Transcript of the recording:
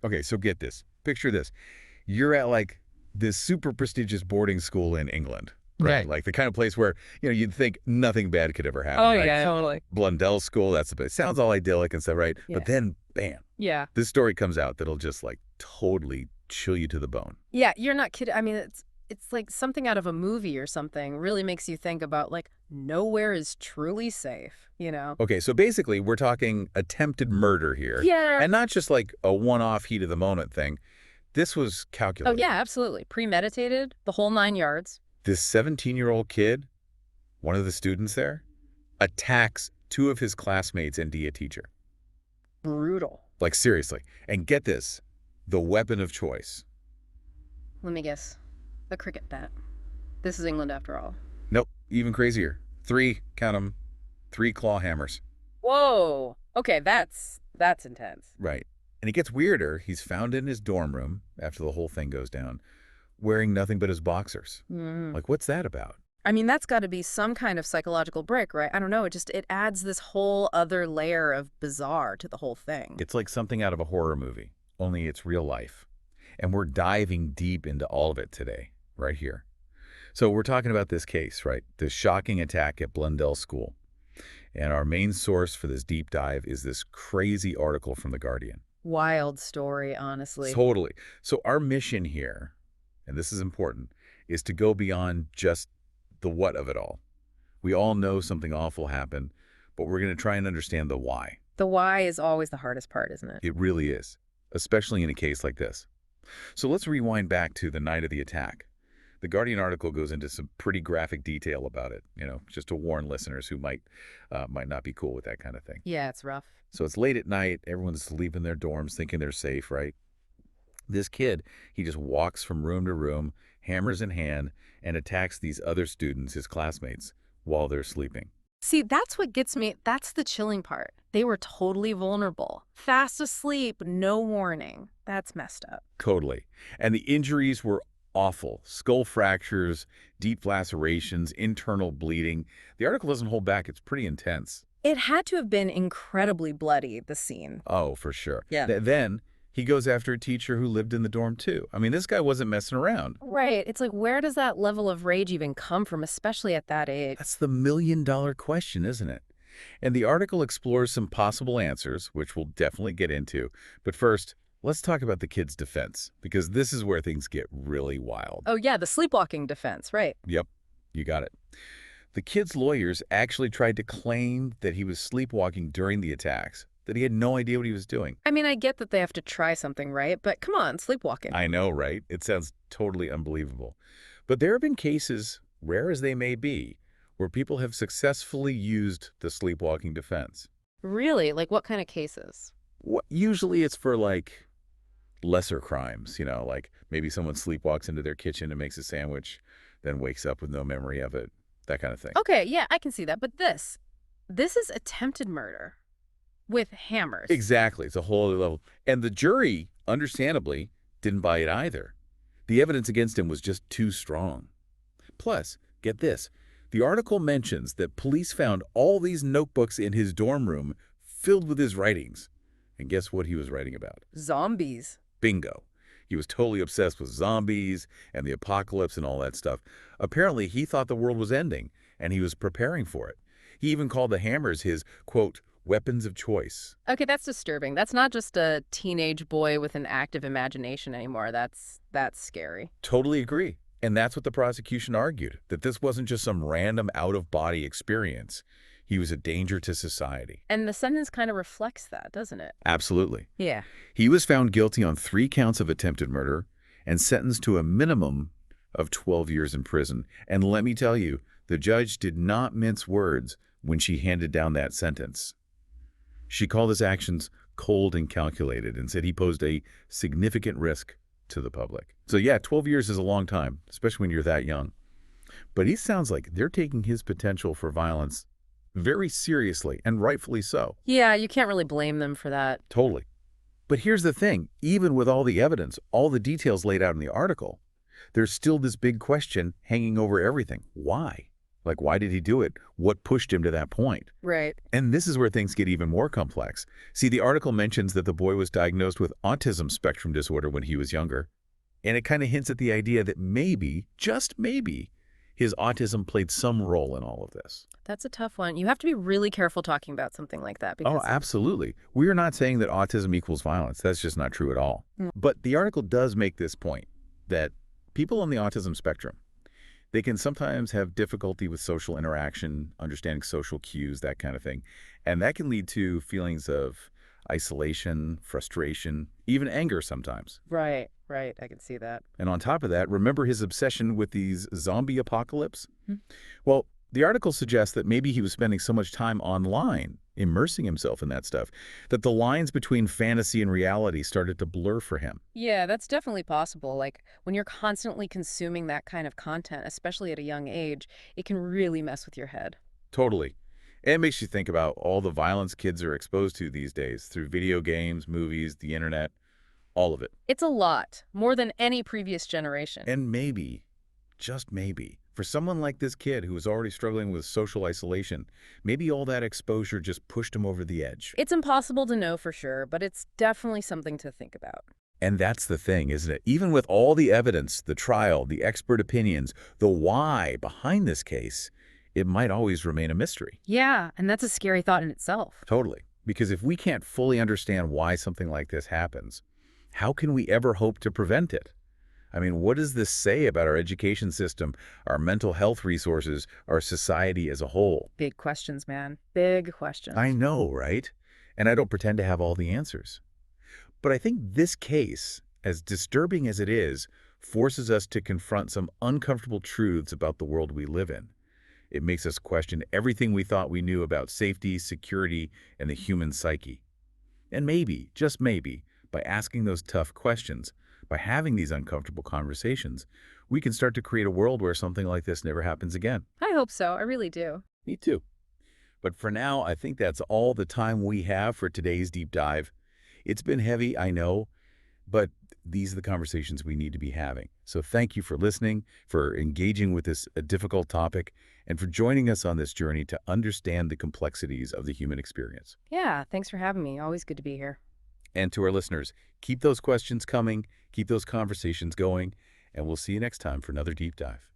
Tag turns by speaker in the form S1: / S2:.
S1: Okay, so get this. Picture this. You're at like this super prestigious boarding school in England, right?
S2: Right.
S1: Like the kind of place where, you'd think nothing bad could ever
S2: Oh,
S1: happen, right?
S2: yeah, totally.
S1: Blundell School, that's the place. Sounds all idyllic and stuff, right? But
S3: Yeah.
S1: then, bam,
S3: Yeah.
S1: this story comes out that'll just like totally chill you to the bone.
S3: Yeah, you're not kidding. I mean, it's like something out of a movie or something. Really makes you think about like nowhere is truly safe, you know?
S1: Okay, so basically we're talking attempted murder here.
S3: Yeah.
S1: And not just like a one-off heat of the moment thing. This was
S3: Oh,
S1: calculated.
S3: yeah, absolutely. Premeditated, the whole 9 yards.
S1: This 17-year-old kid, one of the students there, attacks two of his classmates and a teacher.
S3: Brutal.
S1: Like seriously. And get this, the weapon of choice.
S3: Let me guess. A cricket bat. This is England after all.
S1: Nope, even crazier. Count them, 3 claw hammers.
S3: Whoa. Okay, that's intense.
S1: Right. And it gets weirder. He's found in his dorm room after the whole thing goes down, wearing nothing but his boxers. Like, what's that about?
S3: I mean, that's got to be some kind of psychological break, right? I don't know. It adds this whole other layer of bizarre to the whole thing.
S1: It's like something out of a horror movie, only it's real life. And we're diving deep into all of it today, right here. So we're talking about this case, right? This shocking attack at Blundell School. And our main source for this deep dive is this crazy article from The Guardian.
S3: Wild story, honestly.
S1: Totally. So our mission here, and this is important, is to go beyond just the what of it all. We all know something awful happened, but we're going to try and understand the why.
S3: The why is always the hardest part, isn't it?
S1: It really is, especially in a case like this. So let's rewind back to the night of the attack. The Guardian article goes into some pretty graphic detail about it, just to warn listeners who might not be cool with that kind of thing.
S3: Yeah, it's rough.
S1: So it's late at night. Everyone's asleep in their dorms thinking they're safe, right? This kid, he just walks from room to room, hammers in hand, and attacks these other students, his classmates, while they're sleeping.
S3: See, that's what gets me. That's the chilling part. They were totally vulnerable. Fast asleep, no warning. That's messed up.
S1: Totally. And the injuries were awful. Skull fractures, deep lacerations, internal bleeding. The article doesn't hold back. It's pretty intense.
S3: It had to have been incredibly bloody, the scene.
S1: Oh, for sure.
S3: Yeah.
S1: Then he goes after a teacher who lived in the dorm too. I mean, this guy wasn't messing around.
S3: Right. It's like, where does that level of rage even come from, especially at that age?
S1: That's the million-dollar question, isn't it? And the article explores some possible answers, which we'll definitely get into. But first, let's talk about the kid's defense, because this is where things get really wild.
S3: Oh, yeah, the sleepwalking defense, right.
S1: Yep, you got it. The kid's lawyers actually tried to claim that he was sleepwalking during the attacks, that he had no idea what he was doing.
S3: I mean, I get that they have to try something, right? But come on, sleepwalking.
S1: I know, right? It sounds totally unbelievable. But there have been cases, rare as they may be, where people have successfully used the sleepwalking defense.
S3: Really? Like what kind of cases?
S1: Usually it's for like lesser crimes, like maybe someone sleepwalks into their kitchen and makes a sandwich, then wakes up with no memory of it, that kind of thing.
S3: Okay, yeah, I can see that. But this is attempted murder with hammers.
S1: Exactly. It's a whole other level. And the jury, understandably, didn't buy it either. The evidence against him was just too strong. Plus, get this, the article mentions that police found all these notebooks in his dorm room filled with his writings. And guess what he was writing about?
S3: Zombies.
S1: Bingo. He was totally obsessed with zombies and the apocalypse and all that stuff. Apparently, he thought the world was ending, and he was preparing for it. He even called the hammers his, quote, weapons of choice.
S3: Okay, that's disturbing. That's not just a teenage boy with an active imagination anymore. That's scary.
S1: Totally agree. And that's what the prosecution argued, that this wasn't just some random out-of-body experience. He was a danger to society.
S3: And the sentence kind of reflects that, doesn't it?
S1: Absolutely.
S3: Yeah.
S1: He was found guilty on 3 counts of attempted murder and sentenced to a minimum of 12 years in prison. And let me tell you, the judge did not mince words when she handed down that sentence. She called his actions cold and calculated and said he posed a significant risk to the public. So yeah, 12 years is a long time, especially when you're that young. But he sounds like they're taking his potential for violence very seriously, and rightfully so.
S3: Yeah, you can't really blame them for that.
S1: Totally. But here's the thing, even with all the evidence, all the details laid out in the article, there's still this big question hanging over everything. Why? Like, why did he do it? What pushed him to that point?
S3: Right.
S1: And this is where things get even more complex. See, the article mentions that the boy was diagnosed with autism spectrum disorder when he was younger. And it kind of hints at the idea that maybe, just maybe, his autism played some role in all of this.
S3: That's a tough one. You have to be really careful talking about something like that
S1: Oh,
S3: because,
S1: absolutely. We are not saying that autism equals violence. That's just not true at all.
S3: Mm.
S1: But the article does make this point that people on the autism spectrum, they can sometimes have difficulty with social interaction, understanding social cues, that kind of thing. And that can lead to feelings of isolation, frustration, even anger sometimes.
S3: right, I can see that.
S1: And on top of that, remember his obsession with these zombie apocalypse?
S3: Hmm.
S1: Well, the article suggests that maybe he was spending so much time online, immersing himself in that stuff, that the lines between fantasy and reality started to blur for him.
S3: Yeah, that's definitely possible. Like when you're constantly consuming that kind of content, especially at a young age, it can really mess with your head.
S1: Totally. It makes you think about all the violence kids are exposed to these days through video games, movies, the internet, all of it.
S3: It's a lot, more than any previous generation.
S1: And maybe, just maybe, for someone like this kid who was already struggling with social isolation, maybe all that exposure just pushed him over the edge.
S3: It's impossible to know for sure, but it's definitely something to think about.
S1: And that's the thing, isn't it? Even with all the evidence, the trial, the expert opinions, the why behind this case, it might always remain a mystery.
S3: Yeah, and that's a scary thought in itself.
S1: Totally. Because if we can't fully understand why something like this happens, how can we ever hope to prevent it? I mean, what does this say about our education system, our mental health resources, our society as a whole?
S3: Big questions, man. Big questions.
S1: I know, right? And I don't pretend to have all the answers. But I think this case, as disturbing as it is, forces us to confront some uncomfortable truths about the world we live in. It makes us question everything we thought we knew about safety, security, and the human psyche. And maybe, just maybe, by asking those tough questions, by having these uncomfortable conversations, we can start to create a world where something like this never happens again.
S3: I hope so. I really do.
S1: Me too. But for now, I think that's all the time we have for today's deep dive. It's been heavy, I know, but these are the conversations we need to be having. So thank you for listening, for engaging with this difficult topic, and for joining us on this journey to understand the complexities of the human experience.
S3: Yeah, thanks for having me. Always good to be here.
S1: And to our listeners, keep those questions coming, keep those conversations going, and we'll see you next time for another deep dive.